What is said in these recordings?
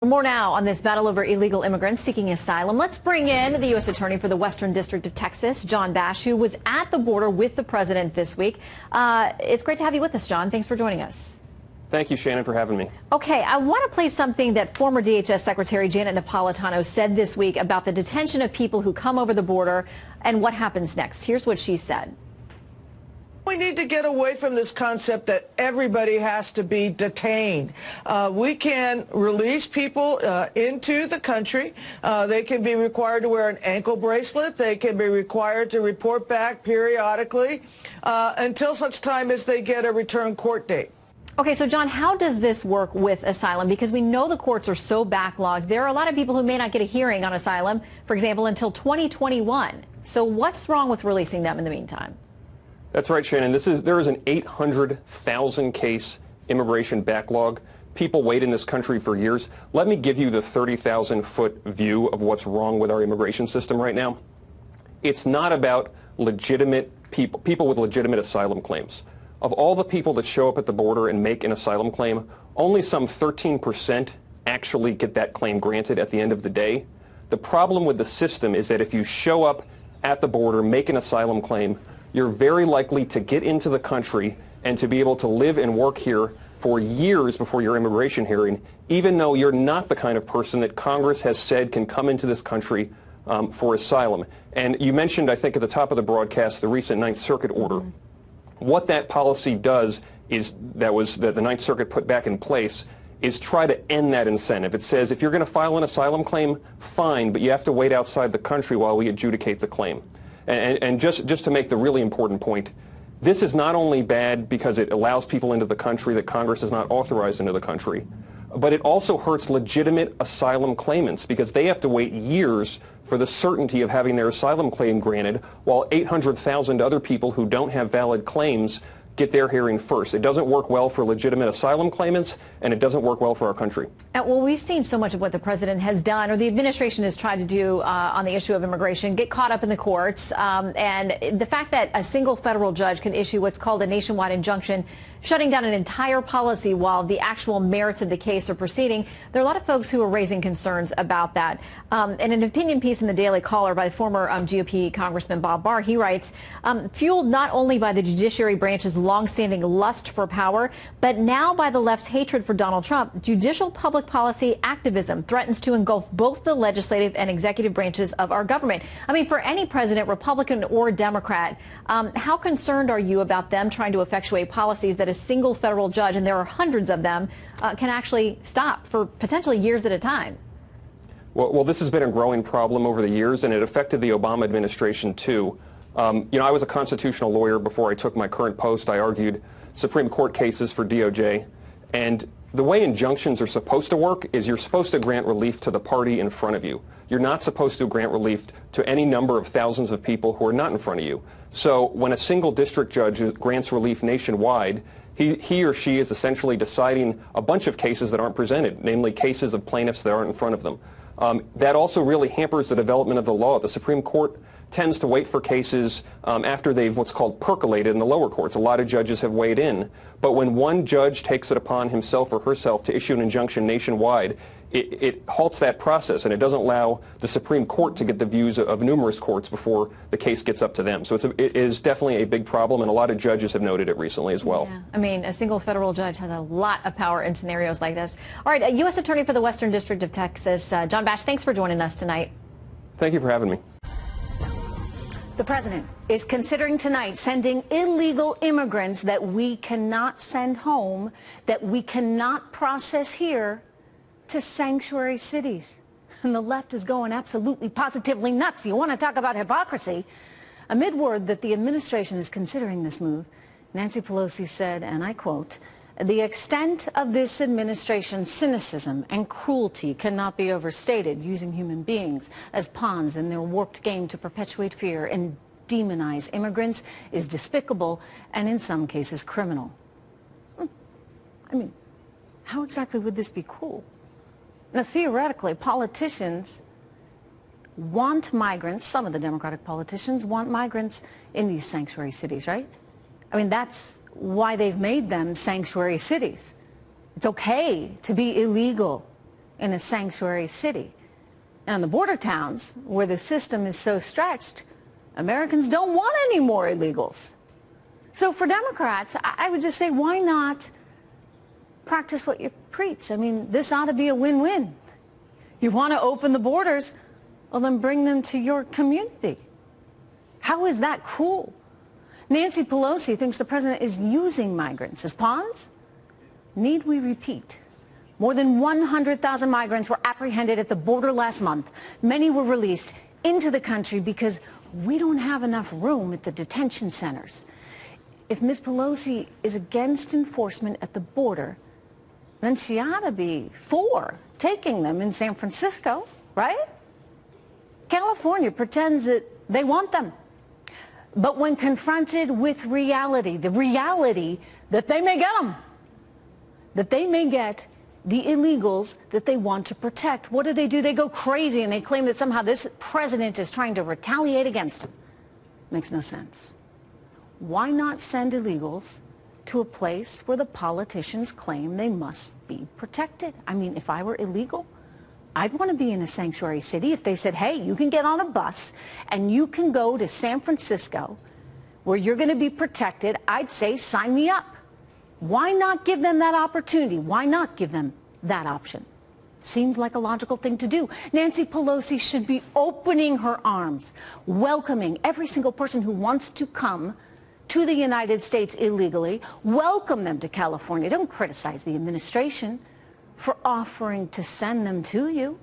More now on this battle over illegal immigrants seeking asylum. Let's bring in the U.S. Attorney for the Western District of Texas, John Bash, who was at the border with the president this week. It's great to have you with us, John. Thanks for joining us. Thank you, Shannon, for having me. Okay, I want to play something that former DHS Secretary Janet Napolitano said this week about the detention of people who come over the border and what happens next. Here's what she said. We need to get away from this concept that everybody has to be detained. We can release people into the country. They can be required to wear an ankle bracelet. They can be required to report back periodically until such time as they get a return court date. Okay, so John, how does this work with asylum? Because we know the courts are so backlogged. There are a lot of people who may not get a hearing on asylum, for example, until 2021. So what's wrong with releasing them in the meantime? That's right, Shannon. There is an 800,000 case immigration backlog. People wait in this country for years. Let me give you the 30,000-foot view of what's wrong with our immigration system right now. It's not about legitimate people with legitimate asylum claims. Of all the people that show up at the border and make an asylum claim, only some 13% actually get that claim granted at the end of the day. The problem with the system is that if you show up at the border, make an asylum claim, you're very likely to get into the country and to be able to live and work here for years before your immigration hearing, even though you're not the kind of person that Congress has said can come into this country for asylum. And you mentioned, I think, at the top of the broadcast, the recent Ninth Circuit order. What that policy does is, that the Ninth Circuit put back in place, is try to end that incentive. It says if you're going to file an asylum claim, fine, but you have to wait outside the country while we adjudicate the claim. And just to make the really important point, this is not only bad because it allows people into the country that Congress has not authorized into the country, but it also hurts legitimate asylum claimants because they have to wait years for the certainty of having their asylum claim granted, while 800,000 other people who don't have valid claims get their hearing first. It doesn't work well for legitimate asylum claimants, and it doesn't work well for our country. Well, we've seen so much of what the president has done, or the administration has tried to do on the issue of immigration, get caught up in the courts. And the fact that a single federal judge can issue what's called a nationwide injunction, shutting down an entire policy while the actual merits of the case are proceeding, there are a lot of folks who are raising concerns about that. In an opinion piece in the Daily Caller by former GOP Congressman Bob Barr, he writes, fueled not only by the judiciary branch's longstanding lust for power, but now by the left's hatred for Donald Trump, judicial public policy activism threatens to engulf both the legislative and executive branches of our government. I mean, for any president, Republican or Democrat, how concerned are you about them trying to effectuate policies that a single federal judge, and there are hundreds of them, can actually stop for potentially years at a time? Well, this has been a growing problem over the years, and it affected the Obama administration, too. I was a constitutional lawyer before I took my current post. I argued Supreme Court cases for DOJ. And the way injunctions are supposed to work is you're supposed to grant relief to the party in front of you. You're not supposed to grant relief to any number of thousands of people who are not in front of you. So when a single district judge grants relief nationwide, he or she is essentially deciding a bunch of cases that aren't presented, namely cases of plaintiffs that aren't in front of them. That also really hampers the development of the law. The Supreme Court tends to wait for cases after they've what's called percolated in the lower courts. A lot of judges have weighed in. But when one judge takes it upon himself or herself to issue an injunction nationwide, it halts that process, and it doesn't allow the Supreme Court to get the views of numerous courts before the case gets up to them. So it is definitely a big problem, and a lot of judges have noted it recently as well. Yeah. I mean, a single federal judge has a lot of power in scenarios like this. All right, U.S. Attorney for the Western District of Texas, John Bash, thanks for joining us tonight. Thank you for having me. The president is considering tonight sending illegal immigrants that we cannot send home, that we cannot process here, to sanctuary cities. And the left is going absolutely positively nuts. You want to talk about hypocrisy? Amid word that the administration is considering this move, Nancy Pelosi said, and I quote, "The extent of this administration's cynicism and cruelty cannot be overstated, using human beings as pawns in their warped game to perpetuate fear and demonize immigrants is despicable and in some cases criminal." I mean, how exactly would this be cool? Now, theoretically, politicians want migrants, some of the Democratic politicians want migrants in these sanctuary cities, right? I mean, that's why they've made them sanctuary cities. It's okay to be illegal in a sanctuary city. And the border towns, where the system is so stretched, Americans don't want any more illegals. So for Democrats, I would just say, why not practice what you preach? I mean, this ought to be a win-win. You want to open the borders, well, then bring them to your community. How is that cool? Nancy Pelosi thinks the president is using migrants as pawns. Need we repeat? More than 100,000 migrants were apprehended at the border last month. Many were released into the country because we don't have enough room at the detention centers. If Ms. Pelosi is against enforcement at the border, then she ought to be for taking them in San Francisco, right? California pretends that they want them. But when confronted with reality, the reality that they may get them, that they may get the illegals that they want to protect, what do? They go crazy and they claim that somehow this president is trying to retaliate against them. Makes no sense. Why not send illegals to a place where the politicians claim they must be protected? I mean, if I were illegal, I'd want to be in a sanctuary city. If they said, hey, you can get on a bus and you can go to San Francisco where you're going to be protected, I'd say, sign me up. Why not give them that opportunity? Why not give them that option? Seems like a logical thing to do. Nancy Pelosi should be opening her arms, welcoming every single person who wants to come to the United States illegally. Welcome them to California. Don't criticize the administration for offering to send them to you.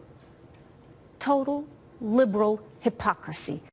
Total liberal hypocrisy.